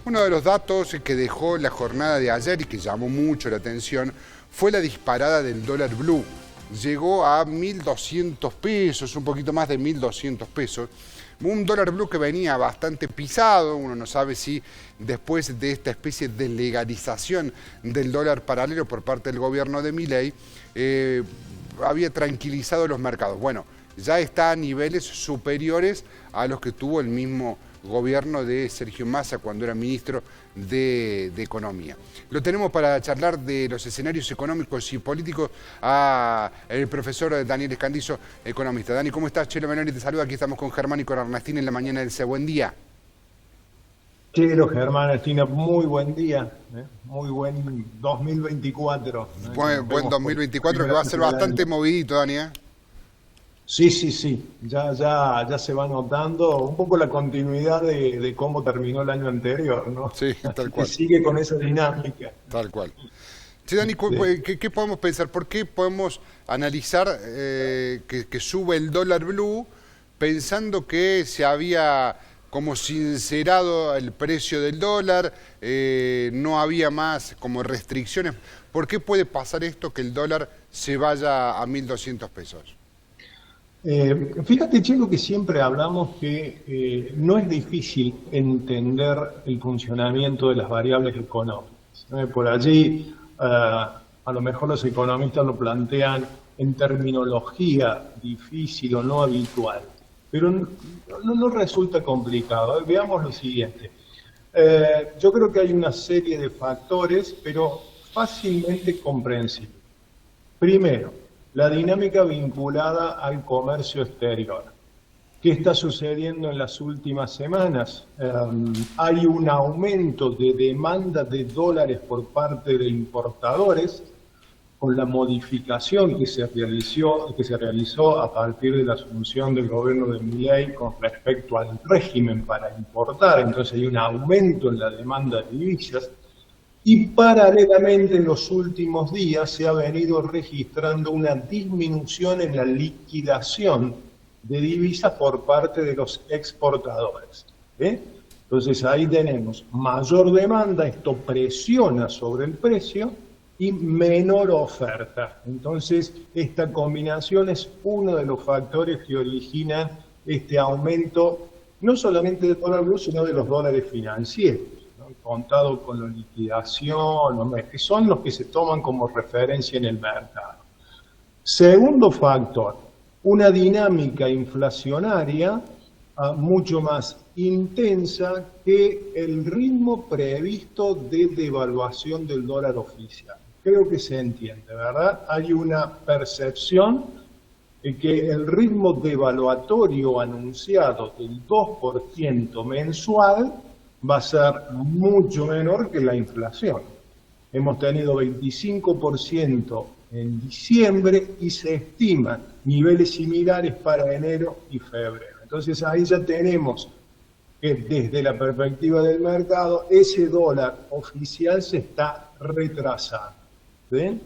Uno de los datos que dejó la jornada de ayer y que llamó mucho la atención fue la disparada del dólar blue. Llegó a 1.200 pesos, un poquito más de 1.200 pesos. Un dólar blue que venía bastante pisado, uno no sabe si después de esta especie de legalización del dólar paralelo por parte del gobierno de Milei, había tranquilizado los mercados. Bueno, ya está a niveles superiores a los que tuvo el mismo gobierno de Sergio Massa cuando era ministro de Economía. Lo tenemos para charlar de los escenarios económicos y políticos al profesor Daniel Escandizo, economista. Dani, ¿cómo estás? Chelo Menoni te saluda, aquí estamos con Germán y con Ernestina en la mañana del CE. Buen día. Chelo, Germán, Ernestina, muy buen día, muy buen 2024. Buen 2024 que va a ser bastante movidito, Dani, ¿eh? Sí, ya se va notando un poco la continuidad de cómo terminó el año anterior, ¿no? Sí, tal cual. Que sigue con esa dinámica. Tal cual. Sí, Dani, ¿qué podemos pensar? ¿Por qué podemos analizar que sube el dólar blue pensando que se había como sincerado el precio del dólar, no había más como restricciones? ¿Por qué puede pasar esto que el dólar se vaya a 1.200 pesos? Fíjate, Chelo, que siempre hablamos que no es difícil entender el funcionamiento de las variables económicas. Por allí, a lo mejor los economistas lo plantean en terminología difícil o no habitual, pero no resulta complicado. Veamos lo siguiente. Yo creo que hay una serie de factores, pero fácilmente comprensibles. Primero, la dinámica vinculada al comercio exterior. ¿Qué está sucediendo en las últimas semanas? Hay un aumento de demanda de dólares por parte de importadores con la modificación que se realizó a partir de la asunción del gobierno de Milei con respecto al régimen para importar. Entonces hay un aumento en la demanda de divisas. Y paralelamente en los últimos días se ha venido registrando una disminución en la liquidación de divisas por parte de los exportadores. Entonces ahí tenemos mayor demanda, esto presiona sobre el precio y menor oferta. Entonces esta combinación es uno de los factores que originan este aumento no solamente del dólar blue, sino de los dólares financieros, contado con la liquidación, que son los que se toman como referencia en el mercado. Segundo factor, una dinámica inflacionaria mucho más intensa que el ritmo previsto de devaluación del dólar oficial. Creo que se entiende, ¿verdad? Hay una percepción de que el ritmo devaluatorio anunciado del 2% mensual va a ser mucho menor que la inflación. Hemos tenido 25% en diciembre y se estiman niveles similares para enero y febrero. Entonces ahí ya tenemos que desde la perspectiva del mercado ese dólar oficial se está retrasando. ¿Sí?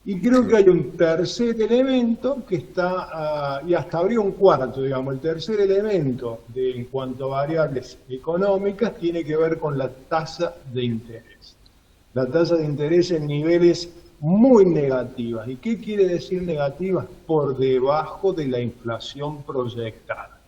Y creo que hay un tercer elemento que está, y hasta habría un cuarto, digamos. El tercer elemento en cuanto a variables económicas tiene que ver con la tasa de interés. La tasa de interés en niveles muy negativas. ¿Y qué quiere decir negativas? Por debajo de la inflación proyectada.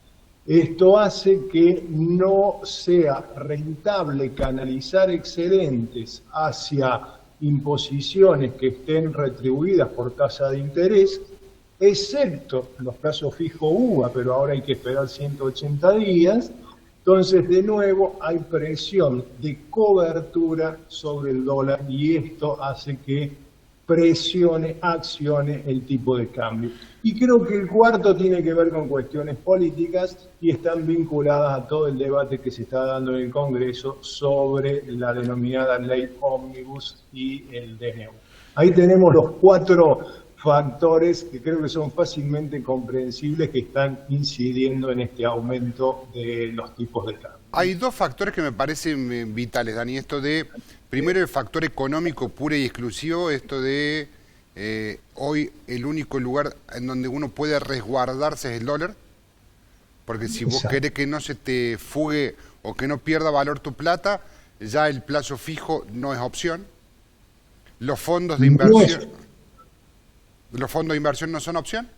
Esto hace que no sea rentable canalizar excedentes hacia imposiciones que estén retribuidas por tasa de interés, excepto los plazos fijo UVA, pero ahora hay que esperar 180 días. Entonces, de nuevo, hay presión de cobertura sobre el dólar y esto hace que accione el tipo de cambio. Y creo que el cuarto tiene que ver con cuestiones políticas y están vinculadas a todo el debate que se está dando en el Congreso sobre la denominada ley ómnibus y el DNU. Ahí tenemos los cuatro factores que creo que son fácilmente comprensibles que están incidiendo en este aumento de los tipos de cambio. Hay dos factores que me parecen vitales, Dani. Esto de, primero, el factor económico puro y exclusivo, esto de hoy el único lugar en donde uno puede resguardarse es el dólar, porque si vos querés que no se te fugue o que no pierda valor tu plata, ya el plazo fijo no es opción. Los fondos de No inversión, es. los fondos de inversión no son opción.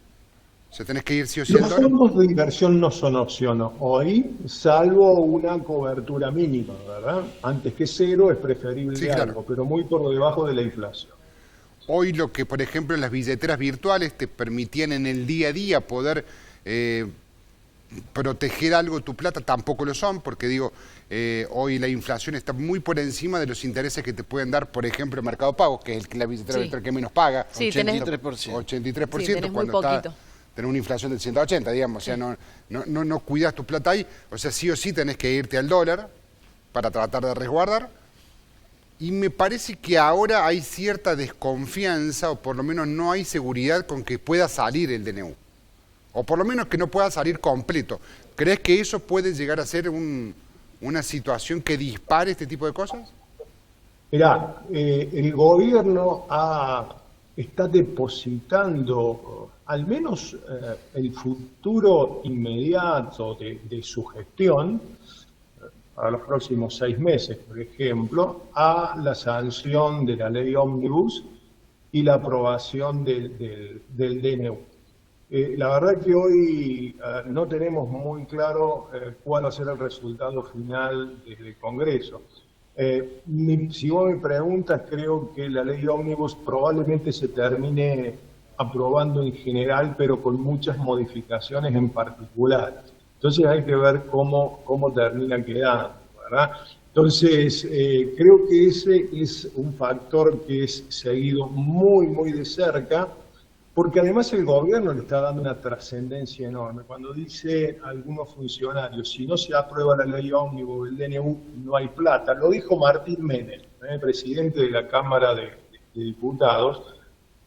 O sea, tenés que ir sí o sí al Los dólar. fondos de inversión no son opción hoy, salvo una cobertura mínima, ¿verdad? Antes que cero es preferible Sí, claro. algo, pero muy por debajo de la inflación. Hoy lo que, por ejemplo, las billeteras virtuales te permitían en el día a día poder proteger algo de tu plata, tampoco lo son, porque digo, hoy la inflación está muy por encima de los intereses que te pueden dar, por ejemplo, Mercado Pago, que es la billetera Sí. virtual que menos paga, Sí, 83%, Sí, tenés muy poquito. tenés una inflación del 180, digamos, o sea, no cuidas tu plata ahí, o sea, sí o sí tenés que irte al dólar para tratar de resguardar. Y me parece que ahora hay cierta desconfianza, o por lo menos no hay seguridad con que pueda salir el DNU. O por lo menos que no pueda salir completo. ¿Crees que eso puede llegar a ser una situación que dispare este tipo de cosas? Mirá, el gobierno está depositando al menos el futuro inmediato de su gestión, a los próximos 6 meses, por ejemplo, a la sanción de la ley Ómnibus y la aprobación del DNU. La verdad que hoy no tenemos muy claro cuál va a ser el resultado final del Congreso. Si vos me preguntas, creo que la ley Ómnibus probablemente se termine aprobando en general, pero con muchas modificaciones en particular. Entonces hay que ver cómo termina quedando, ¿verdad? Entonces, creo que ese es un factor que es seguido muy de cerca, porque además el gobierno le está dando una trascendencia enorme. Cuando dice algunos funcionarios, si no se aprueba la ley ómnibus del DNU, no hay plata. Lo dijo Martín Menem, presidente de la Cámara de Diputados.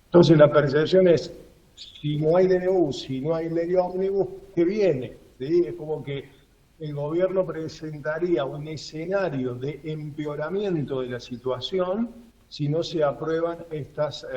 Entonces la percepción es, si no hay DNU, si no hay ley ómnibus, ¿qué viene? ¿Sí? Es como que el gobierno presentaría un escenario de empeoramiento de la situación si no se aprueban estas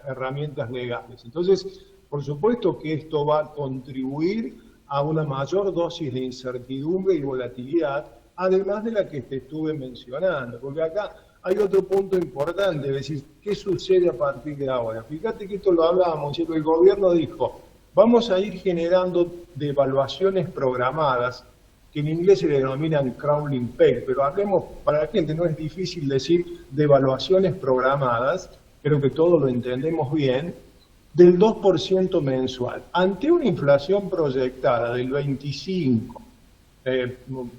herramientas legales. Entonces, por supuesto que esto va a contribuir a una mayor dosis de incertidumbre y volatilidad, además de la que te estuve mencionando, porque acá hay otro punto importante, es decir, ¿qué sucede a partir de ahora? Fíjate que esto lo hablábamos, el gobierno dijo, vamos a ir generando devaluaciones programadas, que en inglés se le denominan crawling peg, pero hablemos, para la gente no es difícil decir devaluaciones programadas, creo que todos lo entendemos bien, del 2% mensual. Ante una inflación proyectada del 25%,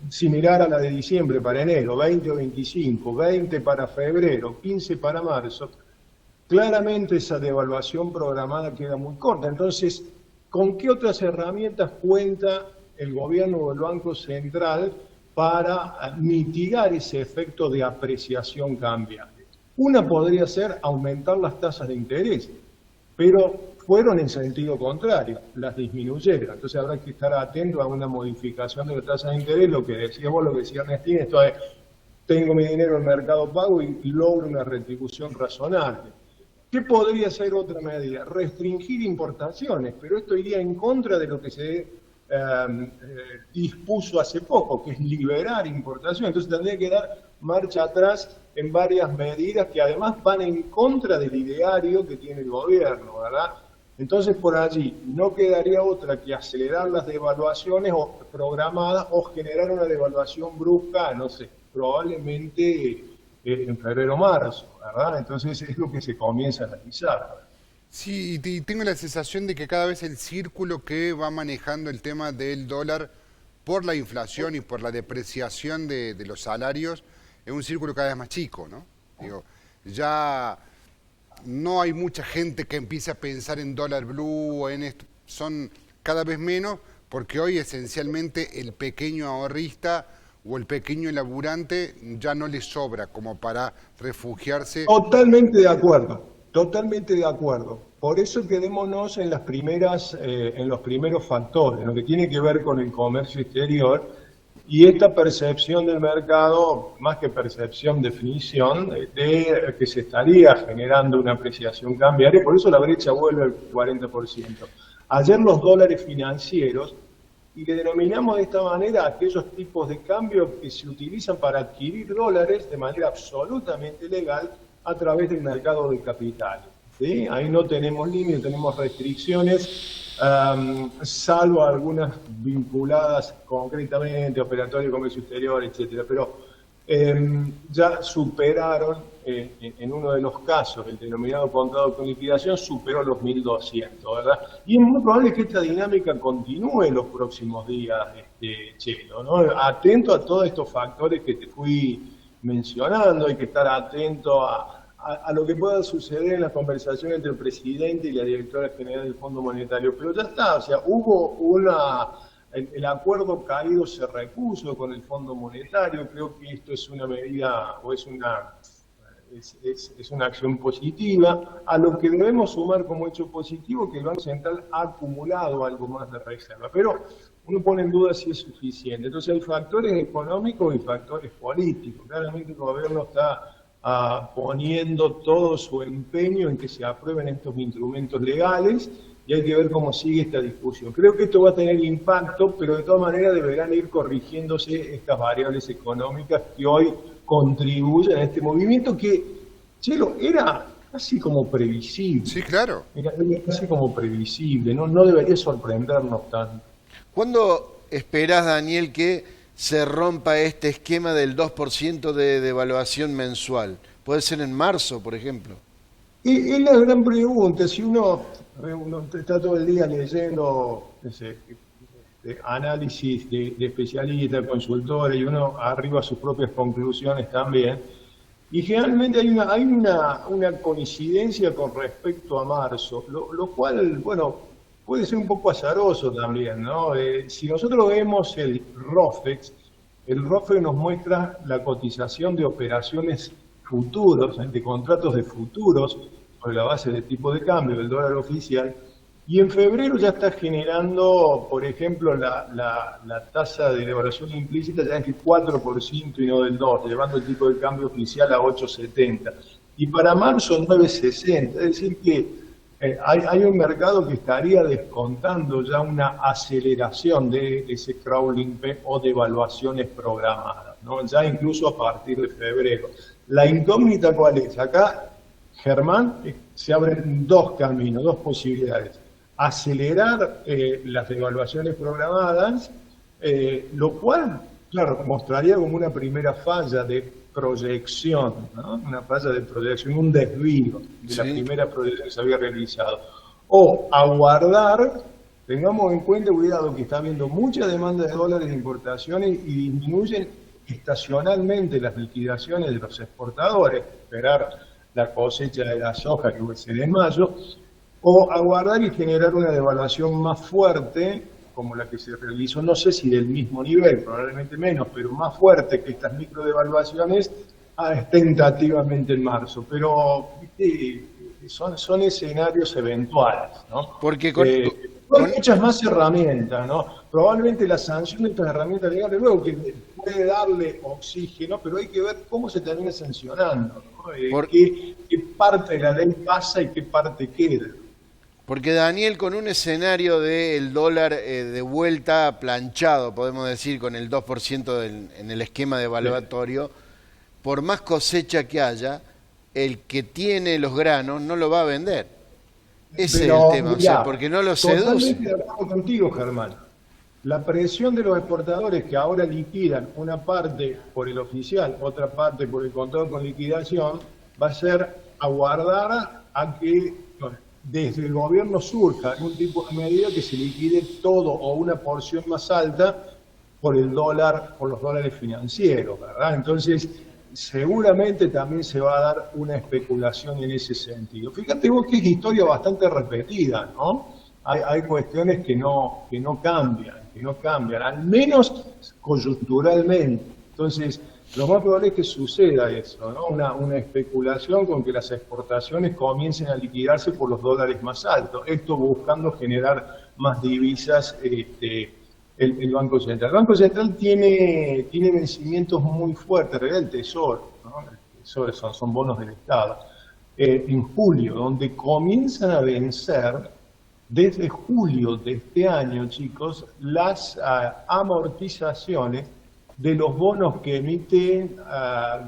similar a la de diciembre para enero, 20 o 25, 20 para febrero, 15 para marzo, claramente esa devaluación programada queda muy corta. Entonces, ¿con qué otras herramientas cuenta el gobierno o el Banco Central para mitigar ese efecto de apreciación cambiaria? Una podría ser aumentar las tasas de interés, pero fueron en sentido contrario, las disminuyeron. Entonces habrá que estar atento a una modificación de la tasa de interés, lo que decía vos, lo que decía Ernestín, esto es, tengo mi dinero en Mercado Pago y logro una retribución razonable. ¿Qué podría ser otra medida? Restringir importaciones, pero esto iría en contra de lo que se dispuso hace poco, que es liberar importación. Entonces tendría que dar marcha atrás en varias medidas que además van en contra del ideario que tiene el gobierno, ¿verdad? Entonces por allí no quedaría otra que acelerar las devaluaciones o programadas o generar una devaluación brusca, no sé, probablemente en febrero o marzo, ¿verdad? Entonces es lo que se comienza a analizar, ¿verdad? Sí, y tengo la sensación de que cada vez el círculo que va manejando el tema del dólar por la inflación y por la depreciación de los salarios es un círculo cada vez más chico, ¿no? Digo, ya no hay mucha gente que empiece a pensar en dólar blue o en esto, son cada vez menos porque hoy esencialmente el pequeño ahorrista o el pequeño laburante ya no le sobra como para refugiarse. Totalmente de acuerdo. Totalmente de acuerdo. Por eso quedémonos en las primeras, en los primeros factores, lo que tiene que ver con el comercio exterior y esta percepción del mercado, más que percepción, definición, de que se estaría generando una apreciación cambiaria, por eso la brecha vuelve al 40%. Ayer los dólares financieros y que denominamos de esta manera aquellos tipos de cambio que se utilizan para adquirir dólares de manera absolutamente legal a través del mercado de capitales. ¿Sí? Ahí no tenemos límites, tenemos restricciones, salvo algunas vinculadas concretamente a operatorio de comercio exterior, etcétera. Pero ya superaron, en uno de los casos, el denominado contado con liquidación, superó los 1.200, ¿verdad? Y es muy probable que esta dinámica continúe en los próximos días, Chelo, ¿no? Atento a todos estos factores que te fui mencionando, hay que estar atento a lo que pueda suceder en la conversación entre el presidente y la directora general del Fondo Monetario. Pero ya está, o sea, el acuerdo caído se repuso con el Fondo Monetario. Creo que esto es una medida o es una acción positiva, a lo que debemos sumar como hecho positivo que el Banco Central ha acumulado algo más de reserva. Pero uno pone en duda si es suficiente. Entonces hay factores económicos y factores políticos. Claramente el gobierno está poniendo todo su empeño en que se aprueben estos instrumentos legales y hay que ver cómo sigue esta discusión. Creo que esto va a tener impacto, pero de todas maneras deberán ir corrigiéndose estas variables económicas que hoy contribuyen a este movimiento que, Chelo, era casi como previsible. Sí, claro. Era casi como previsible, no debería sorprendernos tanto. ¿Cuándo esperás, Daniel, que se rompa este esquema del 2% de devaluación mensual? ¿Puede ser en marzo, por ejemplo? Es la gran pregunta. Si uno está todo el día leyendo análisis de especialistas, consultores, y uno arriba a sus propias conclusiones también, y generalmente hay una coincidencia con respecto a marzo, lo cual, bueno, puede ser un poco azaroso también, ¿no? Si nosotros vemos el ROFEX nos muestra la cotización de operaciones futuros, de contratos de futuros, sobre la base del tipo de cambio del dólar oficial, y en febrero ya está generando, por ejemplo, la tasa de devaluación implícita ya es del 4% y no del 2%, llevando el tipo de cambio oficial a 8,70. Y para marzo 9,60, es decir que hay un mercado que estaría descontando ya una aceleración de ese crawling o de evaluaciones programadas, ¿no? Ya incluso a partir de febrero. La incógnita, ¿cuál es? Acá, Germán, se abren dos caminos, dos posibilidades. Acelerar las devaluaciones programadas, lo cual, claro, mostraría como una primera falla de proyección, ¿no? Una falla de proyección, un desvío de la primera proyección que se había realizado. O aguardar, tengamos en cuenta, cuidado, que está habiendo mucha demanda de dólares de importaciones y disminuyen estacionalmente las liquidaciones de los exportadores, esperar la cosecha de la soja que va a ser en mayo, o aguardar y generar una devaluación más fuerte, como la que se realizó, no sé si del mismo nivel, probablemente menos, pero más fuerte que estas microdevaluaciones tentativamente en marzo. Pero son escenarios eventuales, ¿no? Porque hay muchas más herramientas, ¿no? Probablemente la sanción de estas herramientas legales, luego que puede darle oxígeno, pero hay que ver cómo se termina sancionando, ¿no? Qué parte de la ley pasa y qué parte queda. Porque, Daniel, con un escenario del dólar de vuelta planchado, podemos decir, con el 2% en el esquema devaluatorio, por más cosecha que haya, el que tiene los granos no lo va a vender. Ese es el tema, o sea, porque no lo seduce. Totalmente de acuerdo contigo, Germán. La presión de los exportadores que ahora liquidan una parte por el oficial, otra parte por el contado con liquidación, va a ser aguardar a que desde el gobierno surja algún tipo de medida que se liquide todo o una porción más alta por el dólar, por los dólares financieros, ¿verdad? Entonces, seguramente también se va a dar una especulación en ese sentido. Fíjate vos que es historia bastante repetida, ¿no? Hay cuestiones que no cambian, al menos coyunturalmente. Entonces, lo más probable es que suceda eso, ¿no? Una especulación con que las exportaciones comiencen a liquidarse por los dólares más altos. Esto buscando generar más divisas el Banco Central. El Banco Central tiene vencimientos muy fuertes, en realidad el Tesoro, ¿no? El Tesoro son bonos del Estado, en julio, donde comienzan a vencer desde julio de este año, chicos, las amortizaciones de los bonos que emite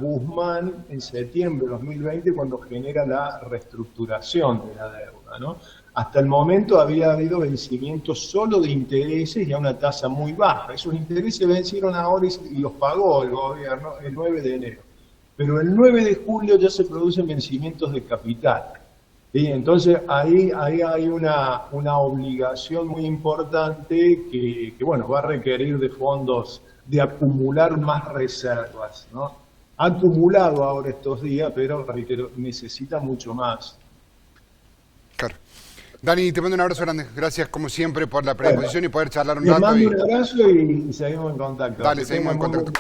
Guzmán en septiembre de 2020 cuando genera la reestructuración de la deuda, ¿no? Hasta el momento había habido vencimientos solo de intereses y a una tasa muy baja. Esos intereses vencieron ahora y los pagó el gobierno el 9 de enero. Pero el 9 de julio ya se producen vencimientos de capital. ¿Sí? Entonces ahí hay una obligación muy importante que, bueno, va a requerir de fondos, de acumular más reservas, ¿no? Ha acumulado ahora estos días, pero reitero, necesita mucho más. Claro. Dani, te mando un abrazo grande. Gracias, como siempre, por la predisposición y poder charlar un rato. Les mando un abrazo y seguimos en contacto. Dale, seguimos en contacto.